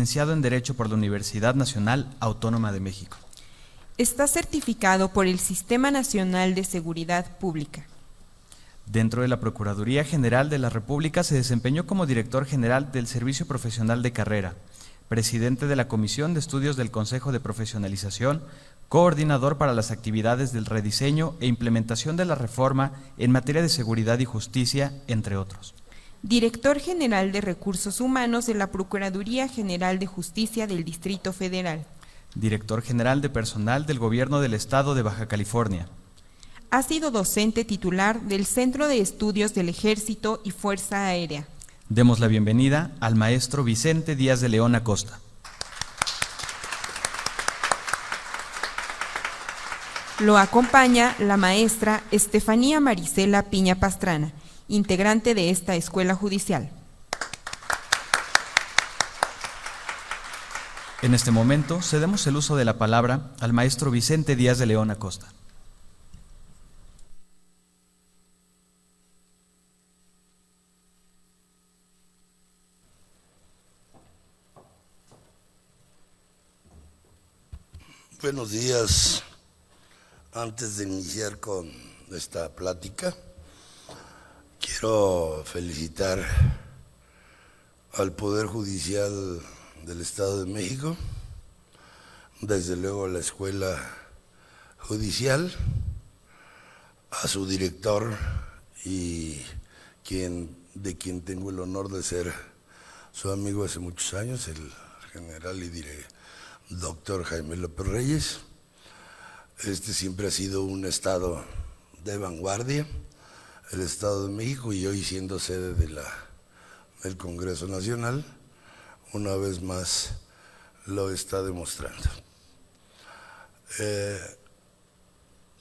licenciado en Derecho por la Universidad Nacional Autónoma de México. Está certificado por el Sistema Nacional de Seguridad Pública. Dentro de la Procuraduría General de la República se desempeñó como director general del Servicio Profesional de Carrera, presidente de la Comisión de Estudios del Consejo de Profesionalización, coordinador para las actividades del rediseño e implementación de la reforma en materia de seguridad y justicia, entre otros. Director General de Recursos Humanos de la Procuraduría General de Justicia del Distrito Federal. Director General de Personal del Gobierno del Estado de Baja California. Ha sido docente titular del Centro de Estudios del Ejército y Fuerza Aérea. Demos la bienvenida al maestro Vicente Díaz de León Acosta. Lo acompaña la maestra Estefanía Marisela Piña Pastrana, integrante de esta escuela judicial. En este momento cedemos el uso de la palabra al maestro Vicente Díaz de León Acosta. Buenos días. Antes de iniciar con esta plática, quiero felicitar al Poder Judicial del Estado de México, desde luego a la Escuela Judicial, a su director y de quien tengo el honor de ser su amigo hace muchos años, el general y doctor Jaime López Reyes. Este siempre ha sido un estado de vanguardia, el Estado de México, y hoy siendo sede del Congreso Nacional, una vez más lo está demostrando.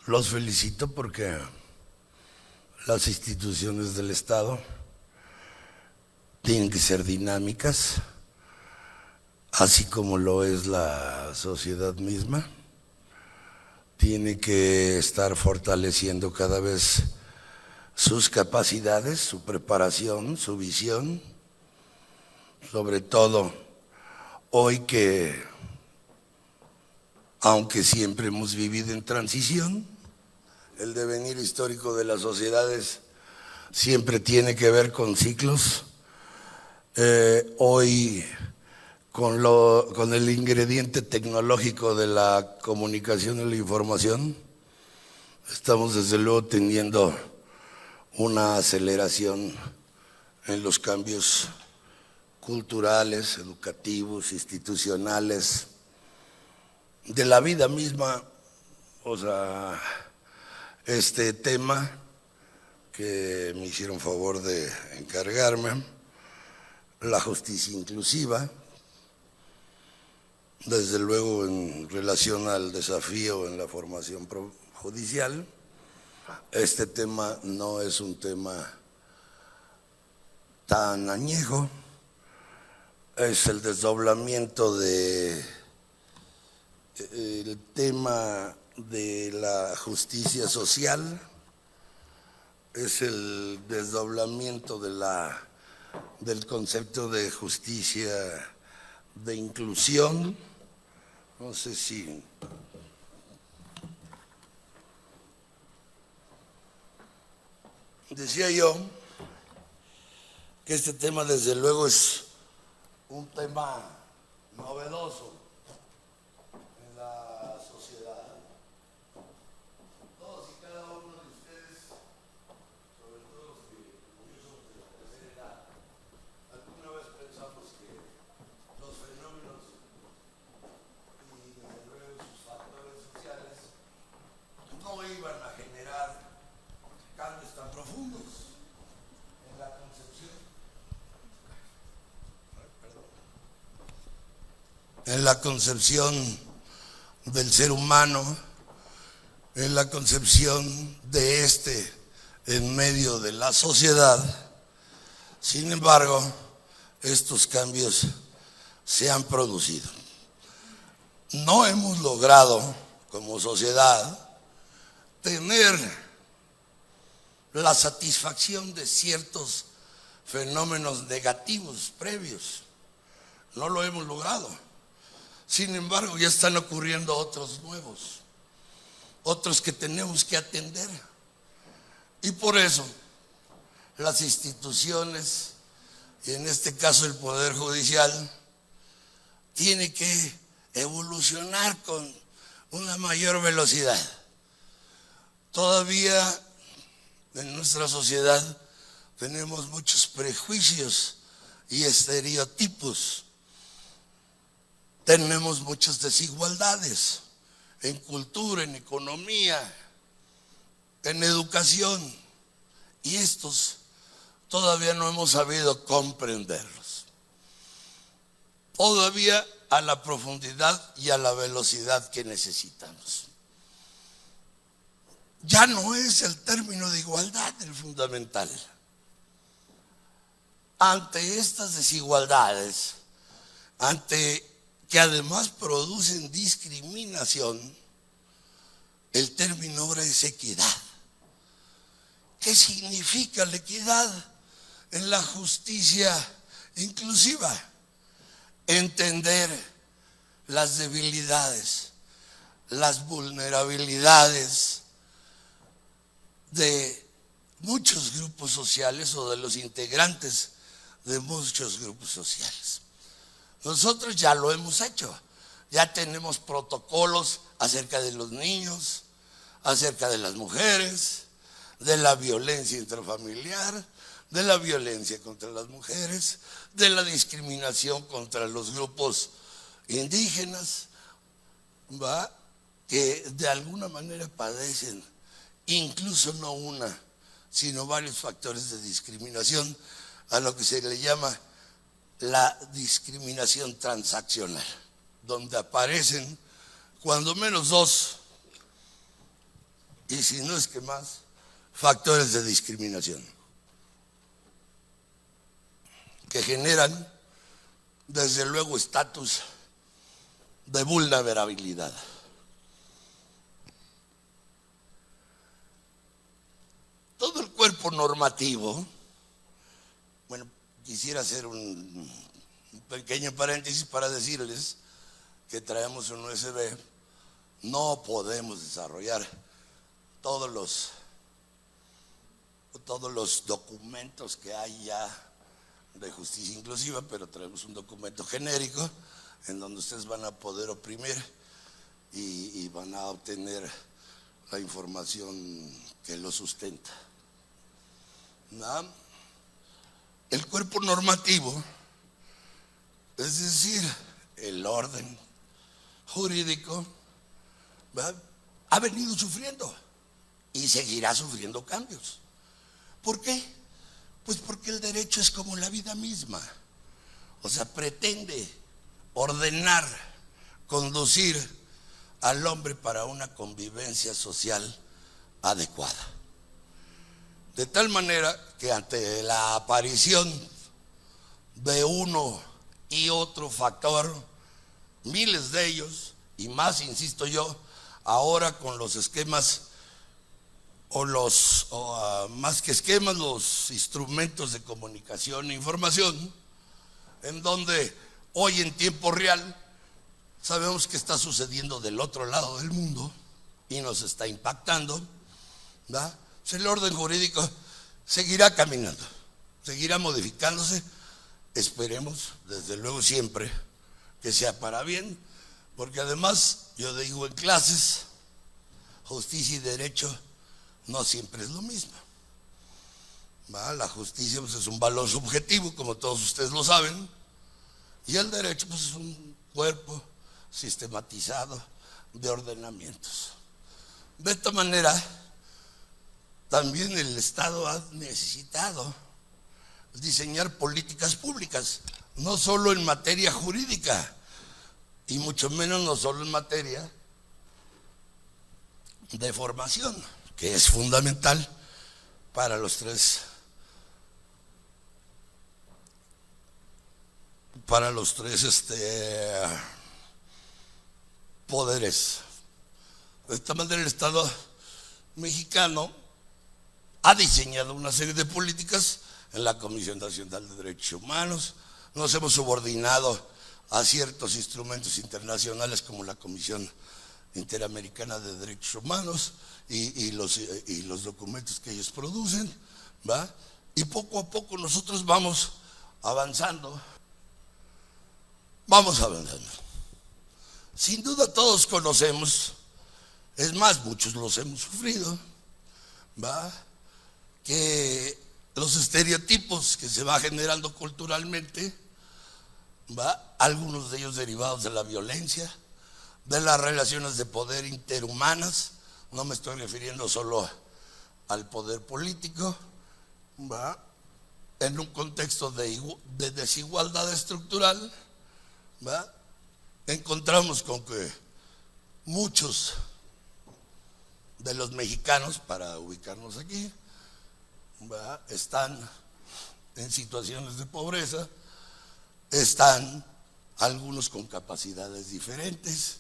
Los felicito porque las instituciones del Estado tienen que ser dinámicas, así como lo es la sociedad misma. Tiene que estar fortaleciendo cada vez sus capacidades, su preparación, su visión, sobre todo hoy que, aunque siempre hemos vivido en transición, el devenir histórico de las sociedades siempre tiene que ver con ciclos. Hoy, con el ingrediente tecnológico de la comunicación y la información, estamos desde luego teniendo una aceleración en los cambios culturales, educativos, institucionales, de la vida misma. O sea, este tema que me hicieron favor de encargarme, la justicia inclusiva, desde luego en relación al desafío en la formación judicial. Este tema no es un tema tan añejo, es el desdoblamiento del tema de la justicia social, es el desdoblamiento del concepto de justicia de inclusión. No sé si decía yo que este tema desde luego es un tema novedoso en la sociedad. Todos y cada uno de ustedes, sobre todo los que somos de la tercera edad, alguna vez pensamos que los fenómenos y desde luego sus factores sociales no iban a generar cambios tan profundos en la concepción del ser humano, en la concepción de en medio de la sociedad. Sin embargo, estos cambios se han producido. No hemos logrado como sociedad tener la satisfacción de ciertos fenómenos negativos previos no lo hemos logrado. Sin embargo, ya están ocurriendo otros nuevos, otros que tenemos que atender. Y por eso las instituciones, y en este caso el Poder Judicial, tiene que evolucionar con una mayor velocidad. Todavía en nuestra sociedad tenemos muchos prejuicios y estereotipos. Tenemos muchas desigualdades en cultura, en economía, en educación, y estos todavía no hemos sabido comprenderlos. Todavía a la profundidad y a la velocidad que necesitamos. Ya no es el término de igualdad el fundamental. Ante estas desigualdades, ante que además producen discriminación, el término ahora es equidad. ¿Qué significa la equidad en la justicia inclusiva? Entender las debilidades, las vulnerabilidades de muchos grupos sociales o de los integrantes de muchos grupos sociales. Nosotros ya lo hemos hecho, ya tenemos protocolos acerca de los niños, acerca de las mujeres, de la violencia intrafamiliar, de la violencia contra las mujeres, de la discriminación contra los grupos indígenas, que de alguna manera padecen incluso no una, sino varios factores de discriminación, a lo que se le llama la discriminación transaccional, donde aparecen cuando menos dos, y si no es que más, factores de discriminación que generan desde luego estatus de vulnerabilidad. Todo el cuerpo normativo, bueno, quisiera hacer un pequeño paréntesis para decirles que traemos un USB, no podemos desarrollar todos los documentos que hay ya de justicia inclusiva, pero traemos un documento genérico en donde ustedes van a poder oprimir y van a obtener la información que lo sustenta. ¿No? El cuerpo normativo, es decir, el orden jurídico, ha venido sufriendo y seguirá sufriendo cambios. ¿Por qué? Pues porque el derecho es como la vida misma, o sea, pretende ordenar, conducir al hombre para una convivencia social adecuada. De tal manera que ante la aparición de uno y otro factor, miles de ellos, y más, insisto yo, ahora con los esquemas más que esquemas, los instrumentos de comunicación e información, en donde hoy en tiempo real sabemos que está sucediendo del otro lado del mundo y nos está impactando, ¿verdad? El orden jurídico seguirá caminando, seguirá modificándose, esperemos desde luego siempre que sea para bien, porque además yo digo en clases, justicia y derecho no siempre es lo mismo. La justicia pues, es un valor subjetivo, como todos ustedes lo saben, y el derecho pues, es un cuerpo sistematizado de ordenamientos. De esta manera, también el Estado ha necesitado diseñar políticas públicas, no solo en materia jurídica, y mucho menos no solo en materia de formación, que es fundamental para los tres poderes. De esta manera el Estado mexicano ha diseñado una serie de políticas en la Comisión Nacional de Derechos Humanos, nos hemos subordinado a ciertos instrumentos internacionales como la Comisión Interamericana de Derechos Humanos y los documentos que ellos producen, ¿va? Y poco a poco nosotros vamos avanzando. Sin duda todos conocemos, es más, muchos los hemos sufrido, ¿va? Que los estereotipos que se va generando culturalmente, ¿va? Algunos de ellos derivados de la violencia, de las relaciones de poder interhumanas, no me estoy refiriendo solo al poder político, ¿va? En un contexto de desigualdad estructural, ¿va? Encontramos con que muchos de los mexicanos, para ubicarnos aquí, ¿va? Están en situaciones de pobreza, están algunos con capacidades diferentes,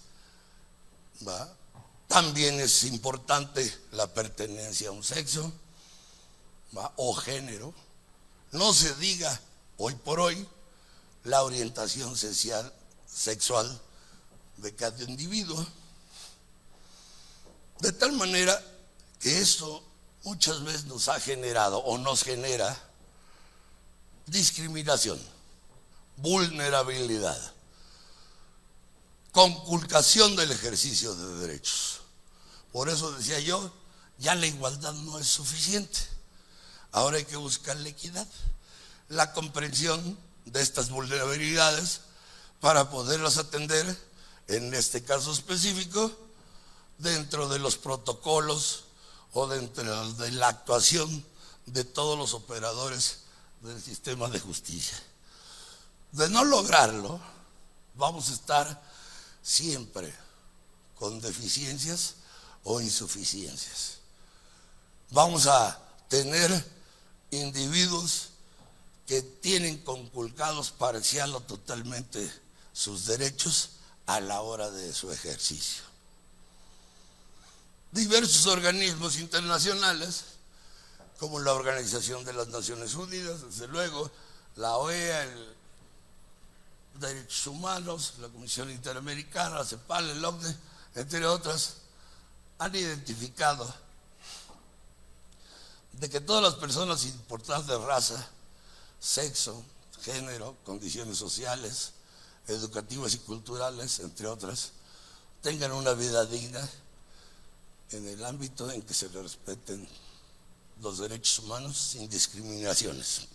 ¿va? También es importante la pertenencia a un sexo, ¿va? O género. No se diga hoy por hoy la orientación sexual de cada individuo, de tal manera que esto muchas veces nos ha generado o nos genera discriminación, vulnerabilidad, conculcación del ejercicio de derechos. Por eso decía yo, ya la igualdad no es suficiente, ahora hay que buscar la equidad, la comprensión de estas vulnerabilidades para poderlas atender, en este caso específico, dentro de los protocolos o dentro de la actuación de todos los operadores del sistema de justicia. De no lograrlo, vamos a estar siempre con deficiencias o insuficiencias. Vamos a tener individuos que tienen conculcados parcial o totalmente sus derechos a la hora de su ejercicio. Diversos organismos internacionales, como la Organización de las Naciones Unidas, desde luego, la OEA, el Derechos Humanos, la Comisión Interamericana, la CEPAL, el OCDE, entre otras, han identificado de que todas las personas sin importar de raza, sexo, género, condiciones sociales, educativas y culturales, entre otras, tengan una vida digna en el ámbito en que se les respeten los derechos humanos sin discriminaciones,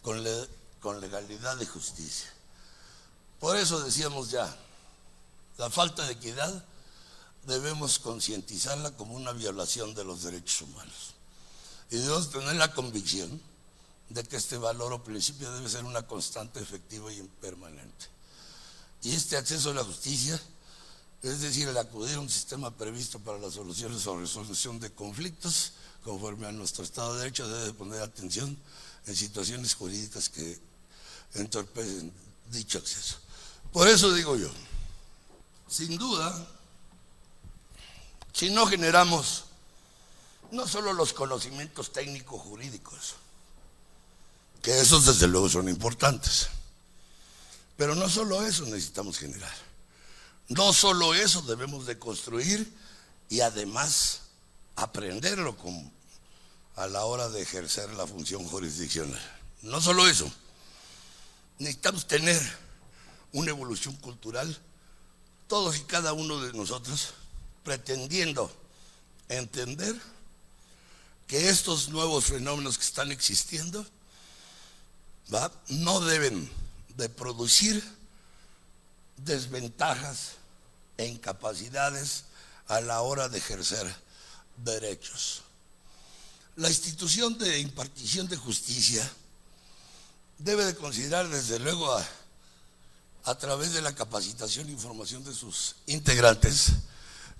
con legalidad y justicia. Por eso decíamos ya, la falta de equidad debemos concientizarla como una violación de los derechos humanos. Y debemos tener la convicción de que este valor o principio debe ser una constante, efectiva y permanente. Y este acceso a la justicia, es decir, el acudir a un sistema previsto para las soluciones o resolución de conflictos, conforme a nuestro Estado de Derecho, debe poner atención en situaciones jurídicas que entorpecen dicho acceso. Por eso digo yo, sin duda, si no generamos no solo los conocimientos técnicos jurídicos, que esos desde luego son importantes, pero no solo eso necesitamos generar, no solo eso debemos de construir y además aprenderlo a la hora de ejercer la función jurisdiccional. No solo eso, necesitamos tener una evolución cultural, todos y cada uno de nosotros, pretendiendo entender que estos nuevos fenómenos que están existiendo, ¿va?, no deben de producir desventajas e incapacidades a la hora de ejercer derechos. La institución de impartición de justicia debe de considerar desde luego a través de la capacitación e información de sus integrantes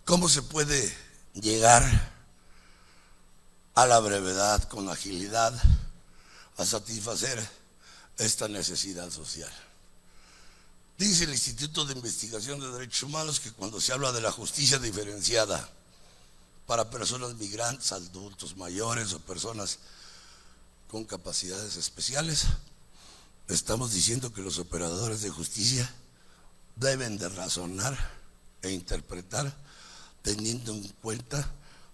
cómo se puede llegar a la brevedad, con agilidad, a satisfacer esta necesidad social. Dice el Instituto de Investigación de Derechos Humanos que cuando se habla de la justicia diferenciada para personas migrantes, adultos mayores o personas con capacidades especiales, estamos diciendo que los operadores de justicia deben de razonar e interpretar teniendo en cuenta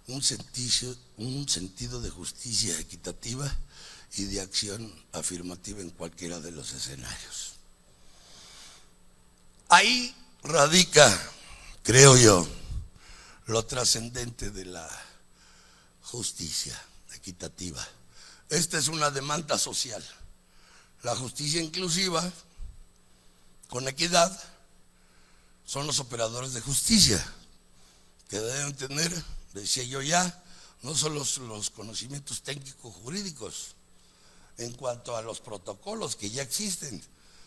un sentido de justicia equitativa y de acción afirmativa en cualquiera de los escenarios. Ahí radica, creo yo, lo trascendente de la justicia equitativa. Esta es una demanda social. La justicia inclusiva, con equidad, son los operadores de justicia, que deben tener, decía yo ya, no solo los conocimientos técnicos jurídicos, en cuanto a los protocolos que ya existen.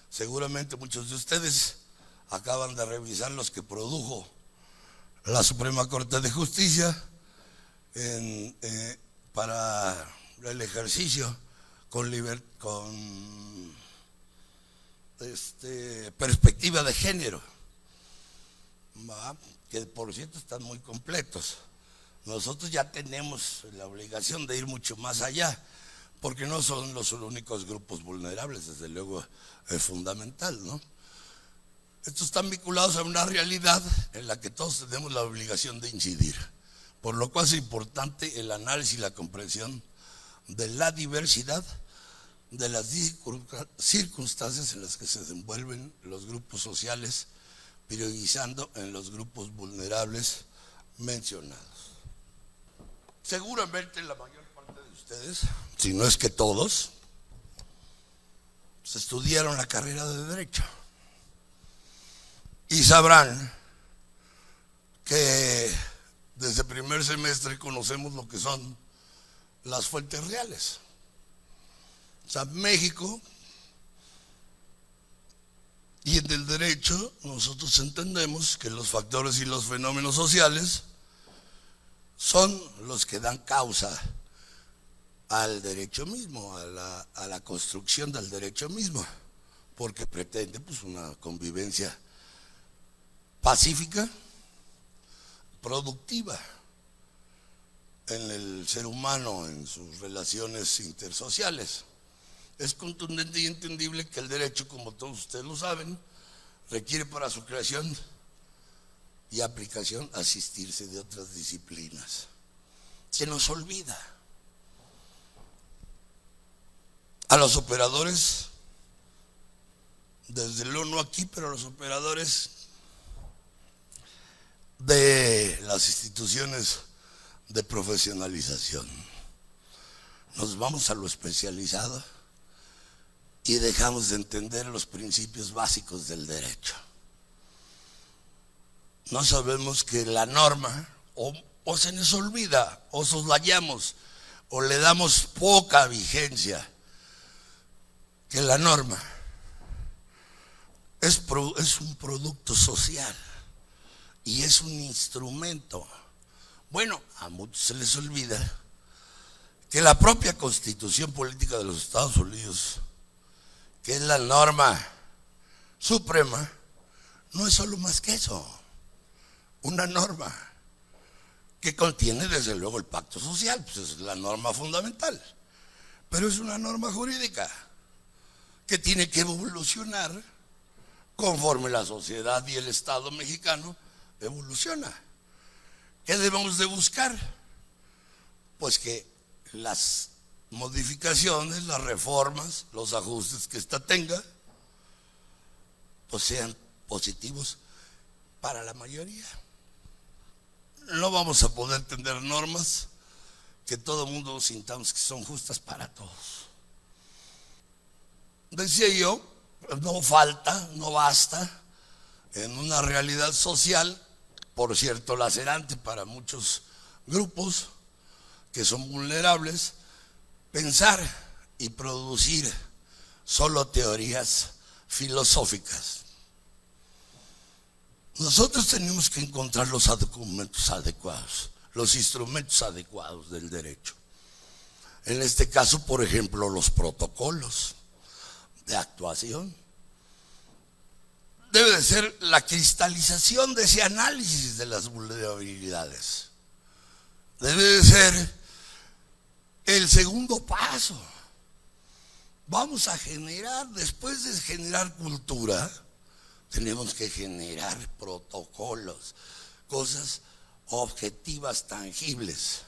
Seguramente muchos de ustedes acaban de revisar los que produjo la Suprema Corte de Justicia para el ejercicio con perspectiva de género, que por cierto están muy completos. Nosotros ya tenemos la obligación de ir mucho más allá, porque no son los únicos grupos vulnerables, desde luego es fundamental, ¿no? Estos están vinculados a una realidad en la que todos tenemos la obligación de incidir, por lo cual es importante el análisis y la comprensión de la diversidad de las circunstancias en las que se desenvuelven los grupos sociales, priorizando en los grupos vulnerables mencionados. Seguramente la mayor parte de ustedes, si no es que todos, se estudiaron la carrera de Derecho y sabrán que desde primer semestre conocemos lo que son las fuentes reales. O sea, México, y en el derecho nosotros entendemos que los factores y los fenómenos sociales son los que dan causa al derecho mismo, a la construcción del derecho mismo, porque pretende pues una convivencia pacífica, productiva en el ser humano, en sus relaciones intersociales. Es contundente y entendible que el derecho, como todos ustedes lo saben, requiere para su creación y aplicación asistirse de otras disciplinas. Se nos olvida. A los operadores, desde luego no aquí, pero a los operadores de las instituciones de profesionalización, nos vamos a lo especializado y dejamos de entender los principios básicos del derecho. No sabemos que la norma o se nos olvida, o soslayamos, o le damos poca vigencia, que la norma es un producto social y es un instrumento. Bueno, a muchos se les olvida que la propia Constitución Política de los Estados Unidos, que es la norma suprema, no es solo más que eso, una norma que contiene desde luego el pacto social, pues es la norma fundamental, pero es una norma jurídica que tiene que evolucionar conforme la sociedad y el Estado mexicano evoluciona. ¿Qué debemos de buscar? Pues que las modificaciones, las reformas, los ajustes que ésta tenga, pues sean positivos para la mayoría. No vamos a poder tener normas que todo el mundo sintamos que son justas para todos. Decía yo, no falta, no basta, en una realidad social, por cierto, lacerante para muchos grupos que son vulnerables, pensar y producir solo teorías filosóficas. Nosotros tenemos que encontrar los documentos adecuados, los instrumentos adecuados del derecho. En este caso, por ejemplo, los protocolos de actuación. Debe de ser la cristalización de ese análisis de las vulnerabilidades. Debe de ser el segundo paso. Vamos a generar, después de generar cultura, Tenemos que generar protocolos, cosas objetivas, tangibles.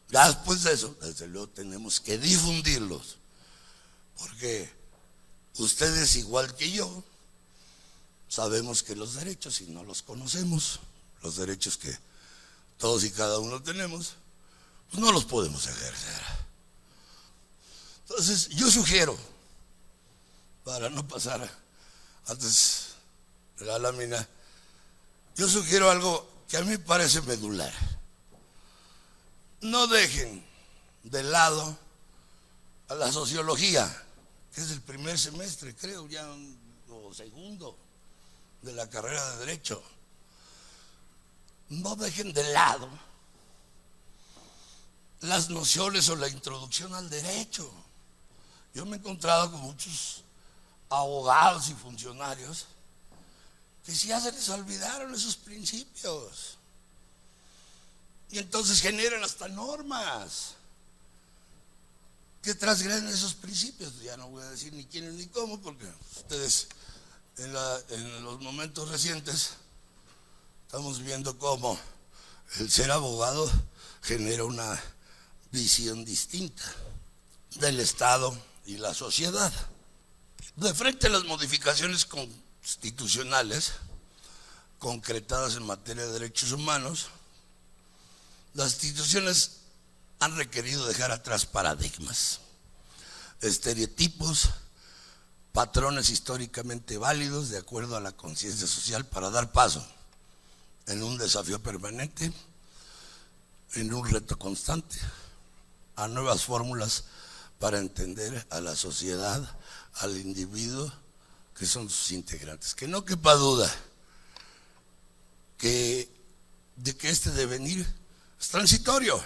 Ya después de eso, desde luego, tenemos que difundirlos, porque ustedes, igual que yo, sabemos que los derechos, si no los conocemos, los derechos que todos y cada uno tenemos, pues no los podemos ejercer. Entonces, yo sugiero, para no pasar antes de la lámina, yo sugiero algo que a mí me parece medular. No dejen de lado a la sociología, que es el primer semestre, creo, ya, o segundo, de la carrera de Derecho. No dejen de lado las nociones o la introducción al derecho. Yo me he encontrado con muchos abogados y funcionarios que ya se les olvidaron esos principios. Y entonces generan hasta normas que transgreden esos principios. Ya no voy a decir ni quiénes ni cómo, porque ustedes en los momentos recientes estamos viendo cómo el ser abogado genera una visión distinta del Estado y la sociedad. De frente a las modificaciones constitucionales concretadas en materia de derechos humanos, las instituciones han requerido dejar atrás paradigmas, estereotipos, patrones históricamente válidos de acuerdo a la conciencia social, para dar paso en un desafío permanente, en un reto constante, a nuevas fórmulas para entender a la sociedad, al individuo, que son sus integrantes. Que no quepa duda de que este devenir es transitorio,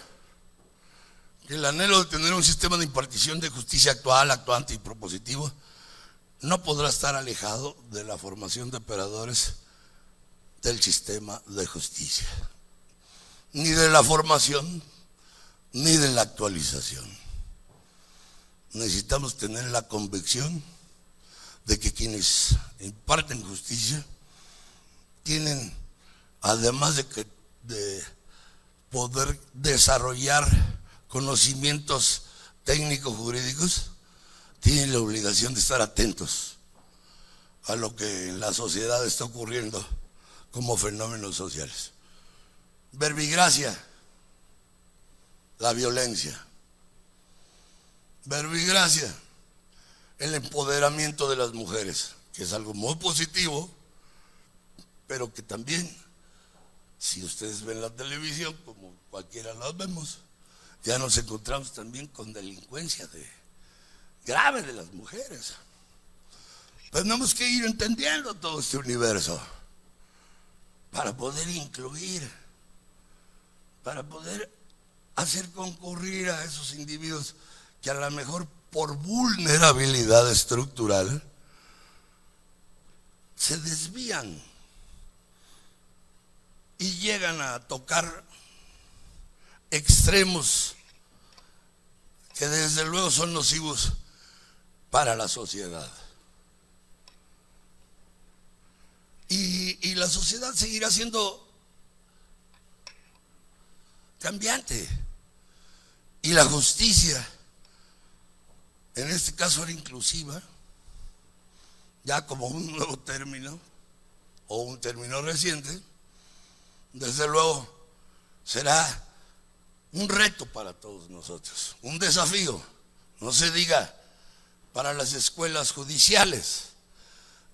que el anhelo de tener un sistema de impartición de justicia actual, actuante y propositivo no podrá estar alejado de la formación de operadores del sistema de justicia, ni de la formación, ni de la actualización. Necesitamos tener la convicción de que quienes imparten justicia tienen, además de poder desarrollar conocimientos técnicos jurídicos, tienen la obligación de estar atentos a lo que en la sociedad está ocurriendo como fenómenos sociales. Verbigracia, la violencia. Verbigracia, el empoderamiento de las mujeres, que es algo muy positivo, pero que también, si ustedes ven la televisión, como cualquiera las vemos, ya nos encontramos también con delincuencia grave de las mujeres. Tenemos que ir entendiendo todo este universo para poder incluir, para poder hacer concurrir a esos individuos que a lo mejor por vulnerabilidad estructural se desvían y llegan a tocar extremos que desde luego son nocivos para la sociedad. Y la sociedad seguirá siendo cambiante. Y la justicia, en este caso era inclusiva, ya como un nuevo término o un término reciente, desde luego será un reto para todos nosotros, un desafío, no se diga para las escuelas judiciales,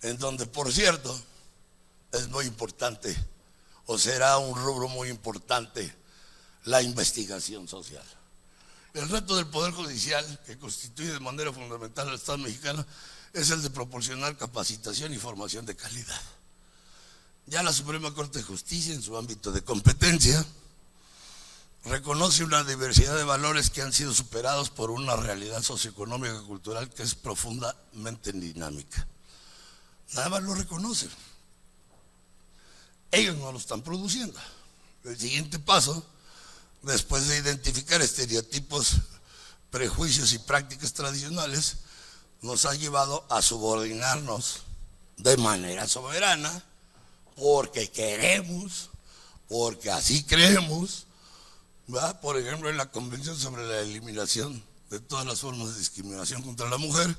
en donde, por cierto, es muy importante, o será un rubro muy importante, la investigación social. El reto del Poder Judicial, que constituye de manera fundamental al Estado mexicano, es el de proporcionar capacitación y formación de calidad. Ya la Suprema Corte de Justicia, en su ámbito de competencia, reconoce una diversidad de valores que han sido superados por una realidad socioeconómica y cultural que es profundamente dinámica. Nada más lo reconocen. Ellos no lo están produciendo. El siguiente paso, después de identificar estereotipos, prejuicios y prácticas tradicionales, nos ha llevado a subordinarnos de manera soberana, porque queremos, porque así creemos, ¿verdad? Por ejemplo, en la Convención sobre la Eliminación de todas las formas de discriminación contra la mujer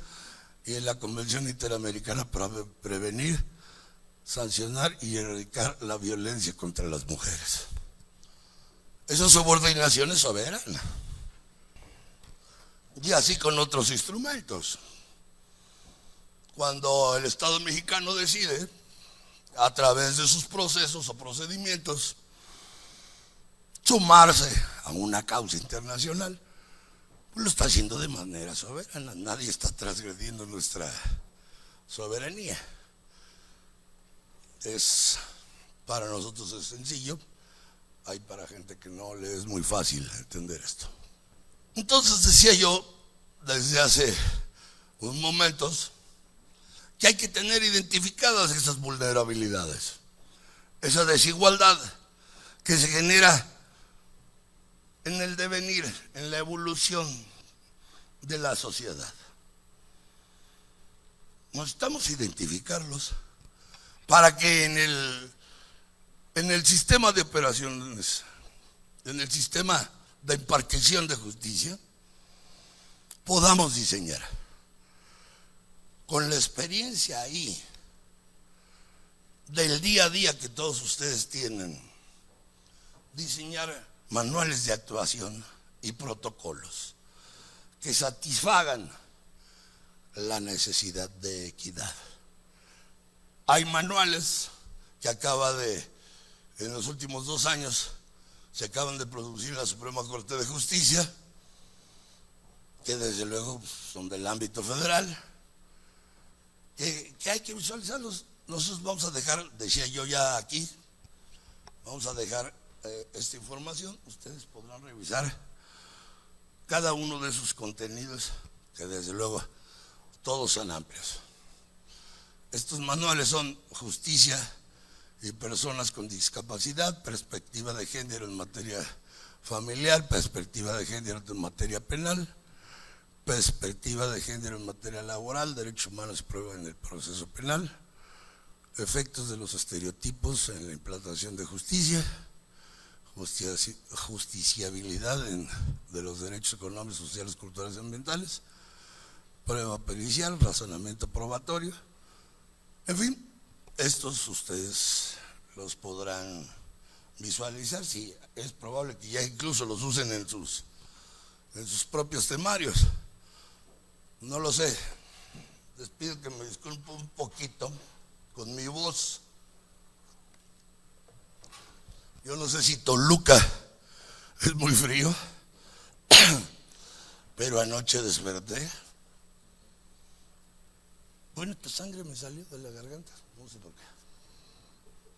y en la Convención Interamericana para prevenir, sancionar y erradicar la violencia contra las mujeres. Esa subordinación es soberana. Y así con otros instrumentos. Cuando el Estado mexicano decide, a través de sus procesos o procedimientos, sumarse a una causa internacional, pues lo está haciendo de manera soberana. Nadie está transgrediendo nuestra soberanía. Para nosotros es sencillo, hay para gente que no le es muy fácil entender esto. Entonces decía yo desde hace unos momentos que hay que tener identificadas esas vulnerabilidades, esa desigualdad que se genera en el devenir, en la evolución de la sociedad. Necesitamos identificarlos para que en el sistema de operaciones, en el sistema de impartición de justicia, podamos diseñar con la experiencia ahí del día a día que todos ustedes tienen, diseñar manuales de actuación y protocolos que satisfagan la necesidad de equidad. Hay manuales que en los últimos 2 años, se acaban de producir en la Suprema Corte de Justicia, que desde luego son del ámbito federal, que hay que visualizarlos. Nosotros vamos a dejar, decía yo ya aquí, vamos a dejar esta información, ustedes podrán revisar cada uno de sus contenidos, que desde luego todos son amplios. Estos manuales son justicia y personas con discapacidad, perspectiva de género en materia familiar, perspectiva de género en materia penal, perspectiva de género en materia laboral, derechos humanos y prueba en el proceso penal, efectos de los estereotipos en la implantación de justicia, justiciabilidad de los derechos económicos, sociales, culturales y ambientales, prueba pericial, razonamiento probatorio. En fin, estos ustedes los podrán visualizar. Si es probable que ya incluso los usen en sus propios temarios. No lo sé. Les pido que me disculpen un poquito con mi voz. Yo no sé si Toluca es muy frío, pero anoche desperté. Bueno, esta sangre me salió de la garganta, no sé por qué.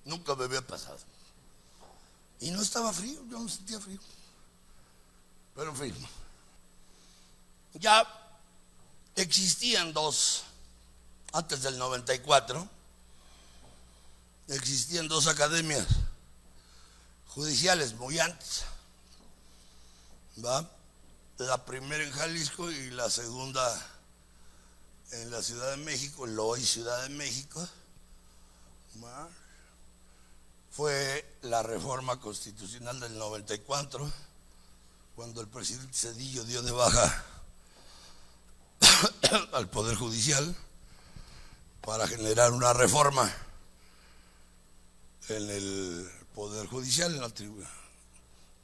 Nunca me había pasado. Y no estaba frío, yo no sentía frío. Pero en fin, ya existían antes del 94, existían 2 academias judiciales muy antes, ¿va? La primera en Jalisco y la segunda en la Ciudad de México, en la hoy Ciudad de México. ¿Va? Fue la reforma constitucional del 94, cuando el presidente Zedillo dio de baja al Poder Judicial para generar una reforma en el Poder Judicial,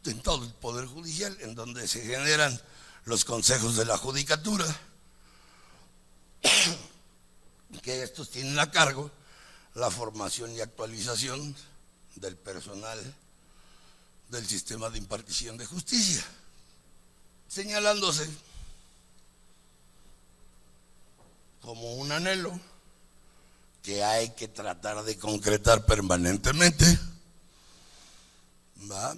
en todo el Poder Judicial, en donde se generan los consejos de la judicatura, que estos tienen a cargo la formación y actualización del personal del sistema de impartición de justicia, señalándose como un anhelo que hay que tratar de concretar permanentemente, ¿va?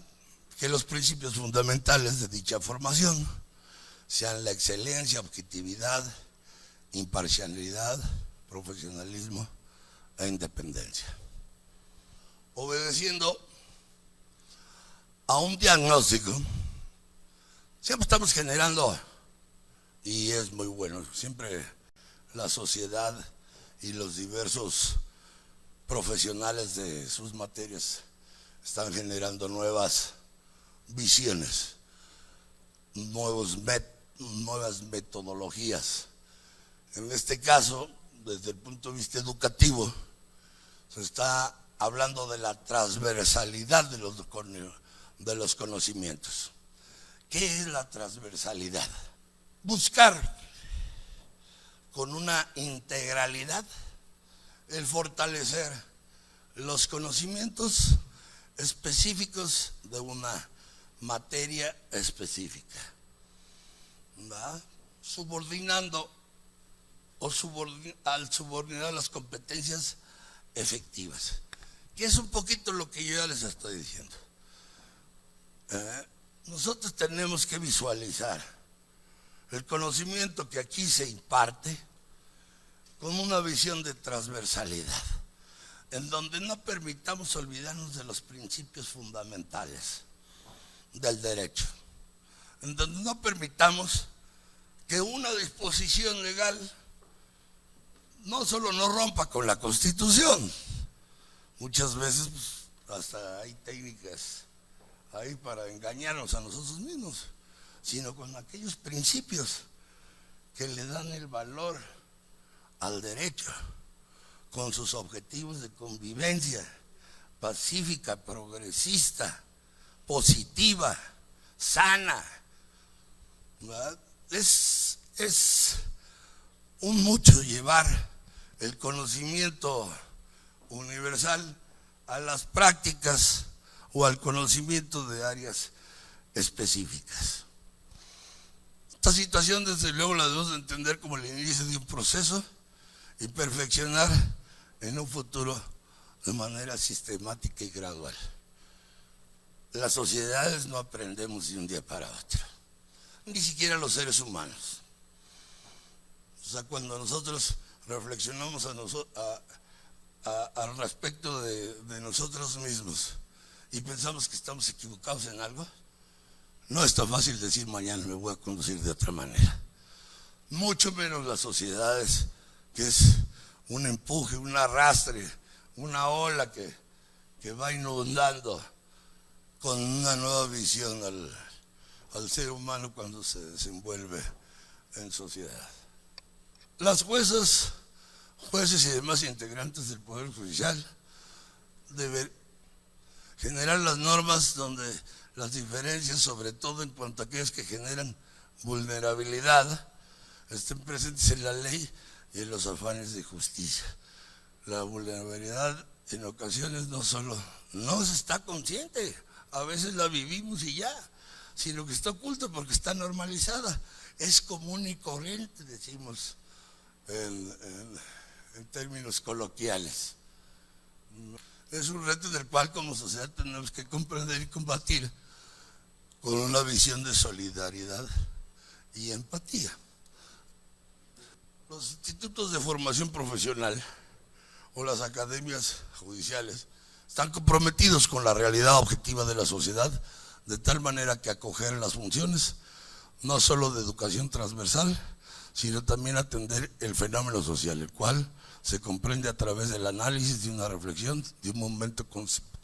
Que los principios fundamentales de dicha formación sean la excelencia, objetividad, imparcialidad, profesionalismo e independencia, obedeciendo a un diagnóstico. Siempre estamos generando, y es muy bueno, siempre la sociedad y los diversos profesionales de sus materias están generando nuevas visiones, nuevas metodologías. En este caso, desde el punto de vista educativo, se está hablando de la transversalidad de los conocimientos. ¿Qué es la transversalidad? Buscar con una integralidad el fortalecer los conocimientos específicos de una materia específica, ¿verdad? Subordinando al subordinar las competencias efectivas, que es un poquito lo que yo ya les estoy diciendo. Nosotros tenemos que visualizar el conocimiento que aquí se imparte con una visión de transversalidad, en donde no permitamos olvidarnos de los principios fundamentales del derecho, en donde no permitamos que una disposición legal no solo no rompa con la Constitución, muchas veces pues, hasta hay técnicas ahí para engañarnos a nosotros mismos, sino con aquellos principios que le dan el valor al derecho, con sus objetivos de convivencia pacífica, progresista, positiva, sana, ¿verdad? Es un mucho llevar el conocimiento universal a las prácticas o al conocimiento de áreas específicas. Esta situación desde luego la debemos de entender como el inicio de un proceso y perfeccionar en un futuro de manera sistemática y gradual. Las sociedades no aprendemos de un día para otro, ni siquiera los seres humanos. O sea, cuando nosotros reflexionamos al respecto de nosotros mismos y pensamos que estamos equivocados en algo, no es tan fácil decir mañana me voy a conducir de otra manera. Mucho menos las sociedades, que es un empuje, un arrastre, una ola que va inundando con una nueva visión al ser humano cuando se desenvuelve en sociedad. Las jueces y demás integrantes del Poder Judicial deben generar las normas donde las diferencias, sobre todo en cuanto a aquellas que generan vulnerabilidad, estén presentes en la ley y en los afanes de justicia. La vulnerabilidad en ocasiones no solo no se está consciente, a veces la vivimos y ya, sino que está oculta porque está normalizada. Es común y corriente, decimos en términos coloquiales. Es un reto del cual como sociedad tenemos que comprender y combatir con una visión de solidaridad y empatía. Los institutos de formación profesional o las academias judiciales están comprometidos con la realidad objetiva de la sociedad, de tal manera que acoger las funciones no solo de educación transversal, sino también atender el fenómeno social, el cual se comprende a través del análisis, de una reflexión, de un momento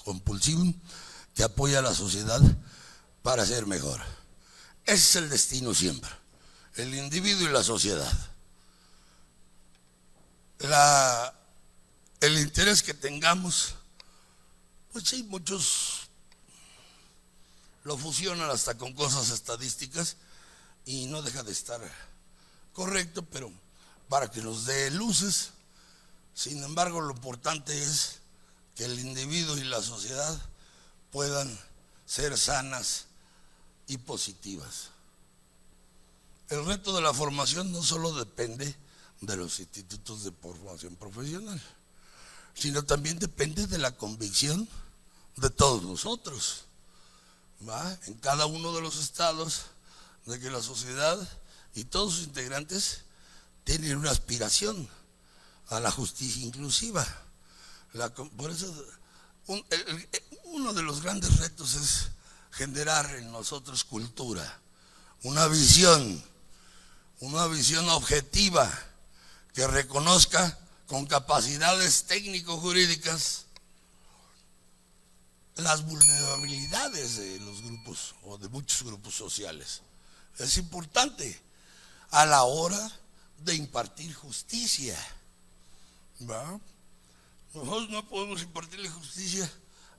compulsivo que apoya a la sociedad para ser mejor. Ese es el destino siempre, el individuo y la sociedad. El interés que tengamos, pues sí, muchos lo fusionan hasta con cosas estadísticas y no deja de estar correcto, pero para que nos dé luces. Sin embargo, lo importante es que el individuo y la sociedad puedan ser sanas y positivas. El reto de la formación no solo depende de los institutos de formación profesional, sino también depende de la convicción de todos nosotros, ¿va? En cada uno de los estados, de que la sociedad y todos sus integrantes tienen una aspiración a la justicia inclusiva. Por eso uno de los grandes retos es generar en nosotros cultura, una visión objetiva que reconozca con capacidades técnico-jurídicas las vulnerabilidades de los grupos o de muchos grupos sociales. Es importante a la hora de impartir justicia, ¿va? Nosotros no podemos impartirle justicia.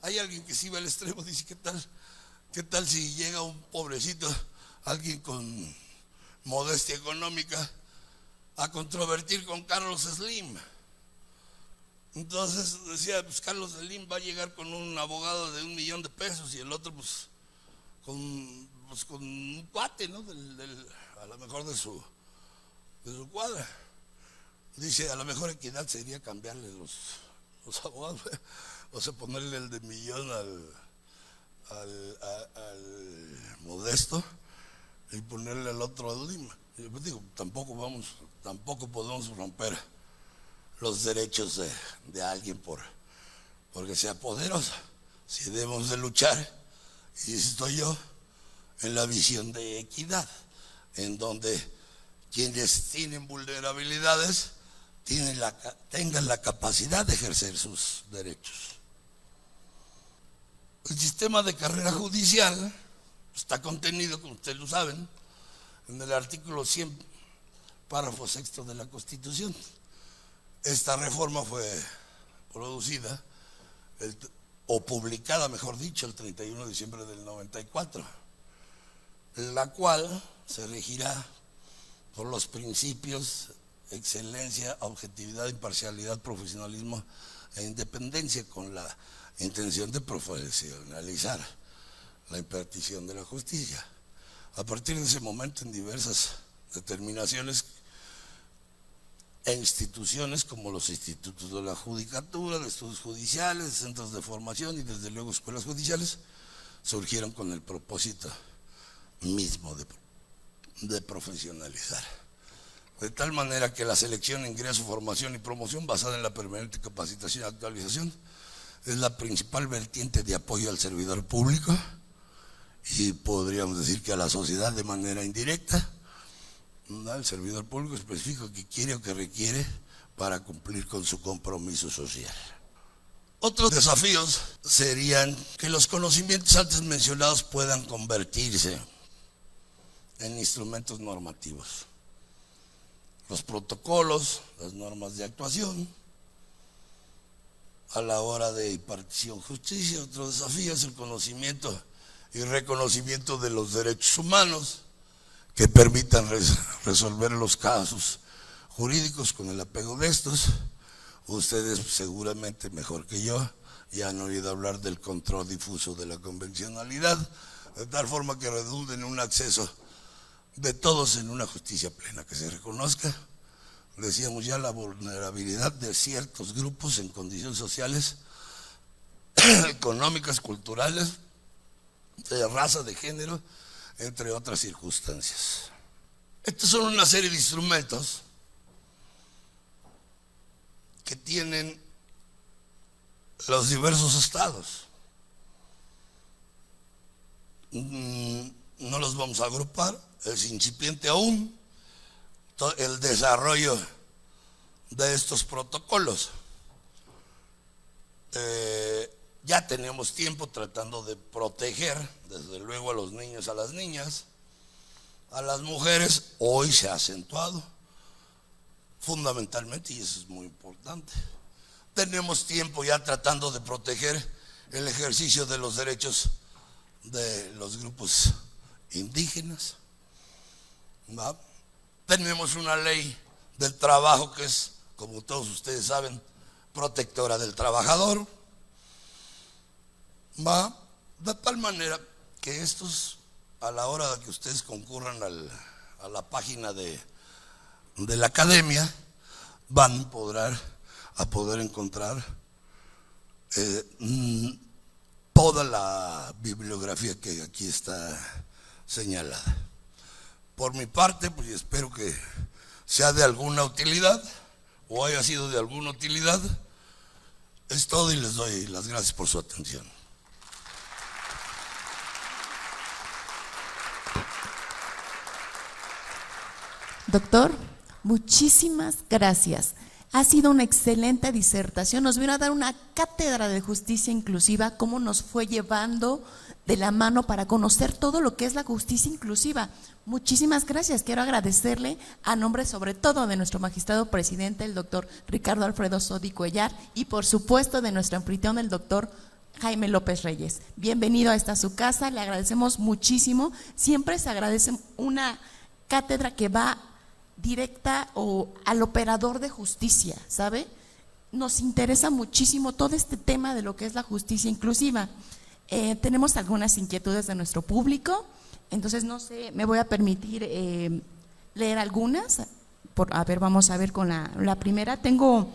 Hay alguien que sí va al extremo, dice, ¿qué tal si llega un pobrecito, alguien con modestia económica, a controvertir con Carlos Slim? Entonces decía, pues Carlos Slim va a llegar con un abogado de $1 millón y el otro pues con un cuate, ¿no? A lo mejor de su cuadra. Dice, a lo mejor equidad sería cambiarle los abogados, o sea, ponerle el de millón al modesto y ponerle al otro a Lima. Y yo digo, tampoco podemos romper los derechos de alguien porque sea poderosa. Si debemos de luchar, y estoy yo, en la visión de equidad, en donde quienes tienen vulnerabilidades tengan la capacidad de ejercer sus derechos. El sistema de carrera judicial está contenido, como ustedes lo saben, en el artículo 100, párrafo 6 de la Constitución. Esta reforma fue producida o publicada, mejor dicho, el 31 de diciembre del 94, la cual se regirá por los principios excelencia, objetividad, imparcialidad, profesionalismo e independencia, con la intención de profesionalizar la impartición de la justicia. A partir de ese momento, en diversas determinaciones e instituciones como los institutos de la judicatura, de estudios judiciales, centros de formación y desde luego escuelas judiciales, surgieron con el propósito mismo de profesionalizar. De tal manera que la selección, ingreso, formación y promoción basada en la permanente capacitación y actualización es la principal vertiente de apoyo al servidor público y podríamos decir que a la sociedad de manera indirecta. El servidor público especifica que quiere o que requiere para cumplir con su compromiso social. Otros desafíos serían que los conocimientos antes mencionados puedan convertirse en instrumentos normativos. Los protocolos, las normas de actuación a la hora de impartición de justicia. Otro desafío es el conocimiento y reconocimiento de los derechos humanos que permitan resolver los casos jurídicos con el apego de estos. Ustedes seguramente mejor que yo ya han oído hablar del control difuso de la convencionalidad, de tal forma que redunde en un acceso de todos en una justicia plena, que se reconozca, decíamos ya, la vulnerabilidad de ciertos grupos en condiciones sociales, económicas, culturales, de raza, de género, entre otras circunstancias. Estos son una serie de instrumentos que tienen los diversos estados. No los vamos a agrupar, es incipiente aún el desarrollo de estos protocolos. Ya tenemos tiempo tratando de proteger, desde luego, a los niños, a las niñas, a las mujeres. Hoy se ha acentuado fundamentalmente, y eso es muy importante. Tenemos tiempo ya tratando de proteger el ejercicio de los derechos de los grupos indígenas, ¿va? Tenemos una ley del trabajo que es, como todos ustedes saben, protectora del trabajador, ¿va? De tal manera que estos, a la hora de que ustedes concurran a la página de la academia, van a poder encontrar toda la bibliografía que aquí está señalada. Por mi parte, pues espero que sea de alguna utilidad o haya sido de alguna utilidad. Es todo y les doy las gracias por su atención. Doctor, muchísimas gracias. Ha sido una excelente disertación, nos vino a dar una cátedra de justicia inclusiva, cómo nos fue llevando de la mano para conocer todo lo que es la justicia inclusiva. Muchísimas gracias, quiero agradecerle a nombre sobre todo de nuestro magistrado presidente, el doctor Ricardo Alfredo Sodi Cuellar, y por supuesto de nuestro anfitrión, el doctor Jaime López Reyes. Bienvenido a esta su casa, le agradecemos muchísimo. Siempre se agradece una cátedra que va directa o al operador de justicia, ¿sabe? Nos interesa muchísimo todo este tema de lo que es la justicia inclusiva. Tenemos algunas inquietudes de nuestro público, entonces no sé, me voy a permitir leer algunas. A ver, vamos a ver con la primera. Tengo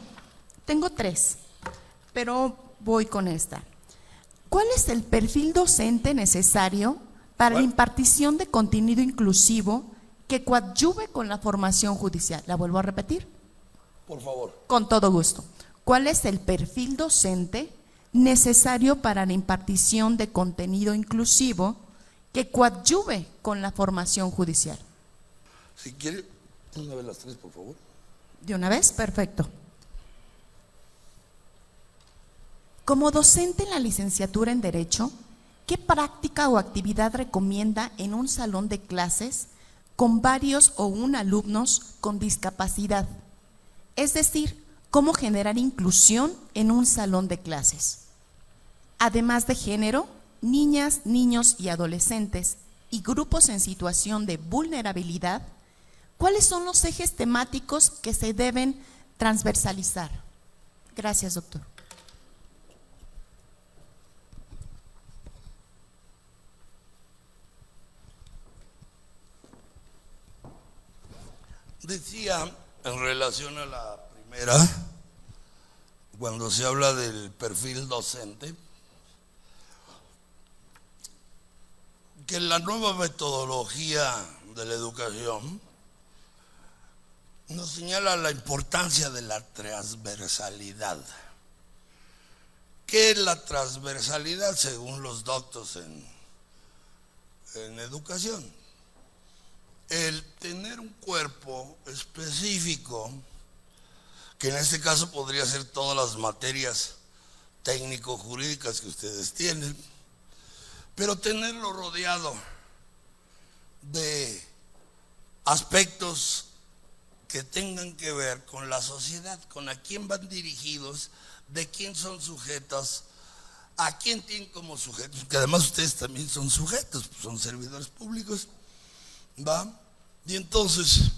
3, pero voy con esta. ¿Cuál es el perfil docente necesario para la impartición de contenido inclusivo que coadyuve con la formación judicial? La vuelvo a repetir. Por favor. Con todo gusto. ¿Cuál es el perfil docente necesario para la impartición de contenido inclusivo que coadyuve con la formación judicial? Si quiere, una vez las 3, por favor. ¿De una vez? Perfecto. Como docente en la licenciatura en Derecho, ¿qué práctica o actividad recomienda en un salón de clases con varios o un alumnos con discapacidad? Es decir, ¿cómo generar inclusión en un salón de clases? Además de género, niñas, niños y adolescentes y grupos en situación de vulnerabilidad, ¿cuáles son los ejes temáticos que se deben transversalizar? Gracias, doctor. Decía, en relación a la primera, cuando se habla del perfil docente, que la nueva metodología de la educación nos señala la importancia de la transversalidad. ¿Qué es la transversalidad según los doctos en educación? El tener un cuerpo específico, que en este caso podría ser todas las materias técnico-jurídicas que ustedes tienen, pero tenerlo rodeado de aspectos que tengan que ver con la sociedad, con a quién van dirigidos, de quién son sujetos, a quién tienen como sujetos, que además ustedes también son sujetos, pues son servidores públicos, ¿va? Y entonces,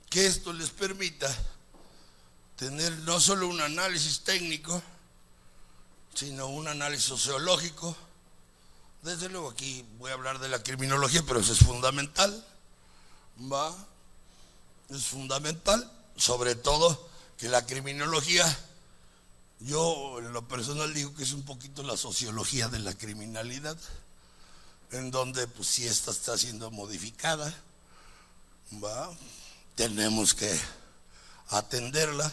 que esto les permita tener no solo un análisis técnico, sino un análisis sociológico. Desde luego aquí voy a hablar de la criminología, pero eso es fundamental, ¿va? Es fundamental, sobre todo que la criminología, yo en lo personal digo que es un poquito la sociología de la criminalidad, en donde pues si esta está siendo modificada, ¿va? Tenemos que atenderla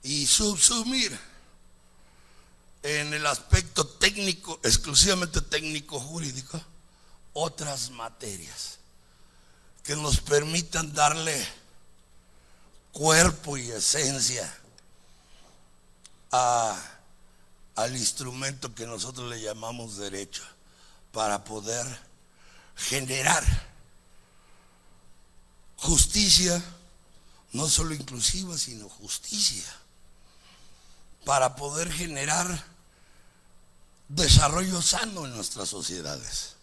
y subsumir en el aspecto técnico, exclusivamente técnico jurídico, otras materias que nos permitan darle cuerpo y esencia al instrumento que nosotros le llamamos derecho, para poder generar justicia, no solo inclusiva, sino justicia, para poder generar desarrollo sano en nuestras sociedades.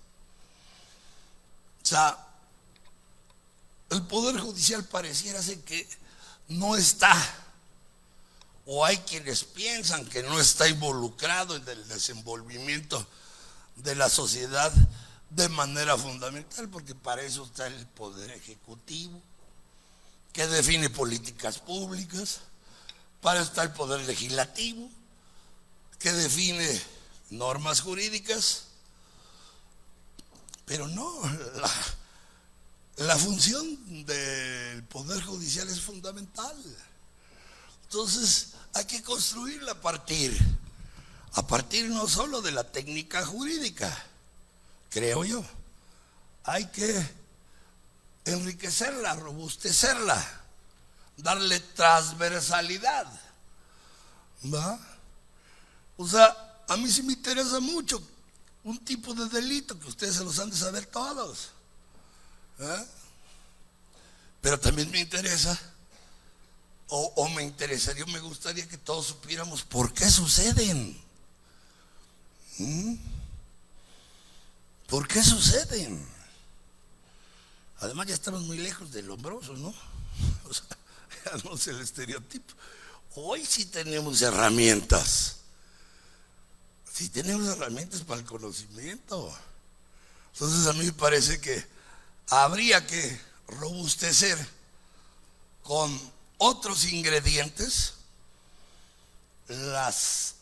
O sea, el Poder Judicial pareciera ser que no está, o hay quienes piensan que no está involucrado en el desenvolvimiento de la sociedad de manera fundamental, porque para eso está el Poder Ejecutivo, que define políticas públicas, para eso está el Poder Legislativo, que define normas jurídicas, pero no, la función del Poder Judicial es fundamental. Entonces hay que construirla a partir no solo de la técnica jurídica, creo yo, hay que enriquecerla, robustecerla, darle transversalidad, ¿va? O sea, a mí sí me interesa mucho un tipo de delito que ustedes se los han de saber todos, ¿eh? Pero también me interesa, o me interesaría, me gustaría que todos supiéramos por qué suceden. ¿Por qué suceden? Además ya estamos muy lejos del hombroso, ¿no? O sea, ya no es el estereotipo. Hoy sí tenemos herramientas. Sí tenemos herramientas para el conocimiento. Entonces a mí me parece que habría que robustecer con otros ingredientes las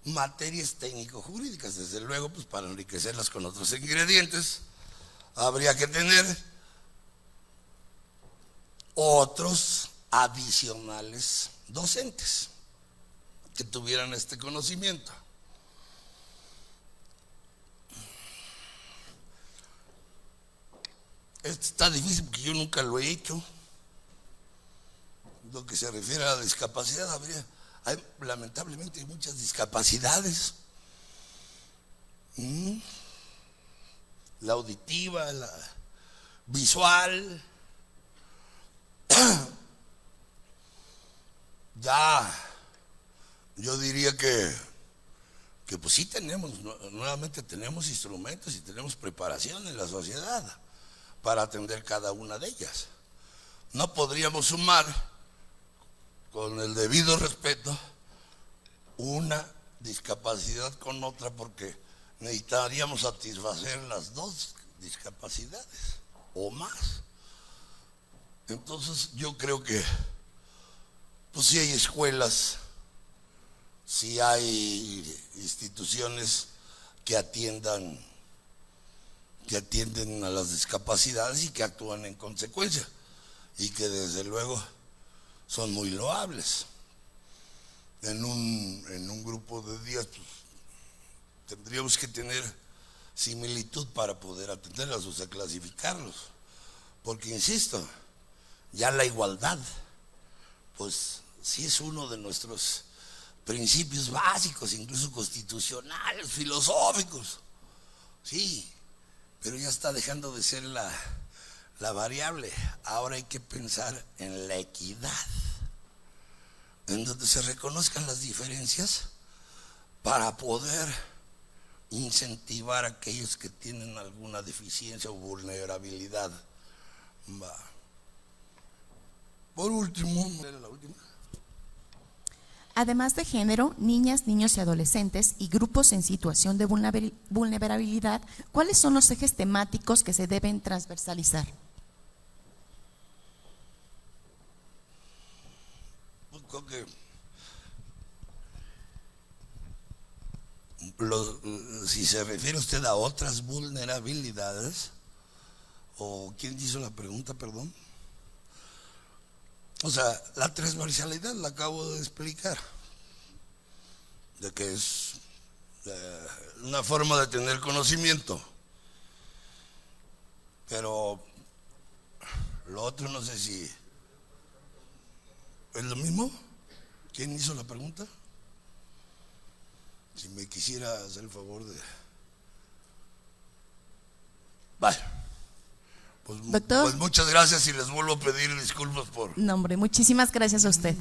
materias técnico-jurídicas. Desde luego, pues para enriquecerlas con otros ingredientes, habría que tener otros adicionales docentes que tuvieran este conocimiento. Esto está difícil porque yo nunca lo he hecho. Lo que se refiere a la discapacidad, hay lamentablemente muchas discapacidades. La auditiva, la visual. Ya, yo diría que pues sí tenemos, nuevamente tenemos instrumentos y tenemos preparación en la sociedad para atender cada una de ellas. No podríamos sumar, con el debido respeto, una discapacidad con otra porque necesitaríamos satisfacer las dos discapacidades o más. Entonces yo creo que pues sí hay escuelas, sí hay instituciones que atienden a las discapacidades y que actúan en consecuencia y que desde luego son muy loables. En un grupo de días pues, tendríamos que tener similitud para poder atenderlos, o sea, clasificarlos, porque insisto, ya la igualdad pues sí es uno de nuestros principios básicos, incluso constitucionales, filosóficos, sí, pero ya está dejando de ser la variable. Ahora hay que pensar en la equidad, en donde se reconozcan las diferencias para poder incentivar a aquellos que tienen alguna deficiencia o vulnerabilidad. Por último, la última. Además de género, niñas, niños y adolescentes y grupos en situación de vulnerabilidad, ¿cuáles son los ejes temáticos que se deben transversalizar? Creo que si se refiere usted a otras vulnerabilidades, o ¿quién hizo la pregunta, perdón? O sea, la transversalidad la acabo de explicar, de que es una forma de tener conocimiento, pero lo otro no sé si es lo mismo. ¿Quién hizo la pregunta? Si me quisiera hacer el favor de... Vale. Pues, Doctor. pues muchas gracias y les vuelvo a pedir disculpas por... No, hombre, muchísimas gracias a usted.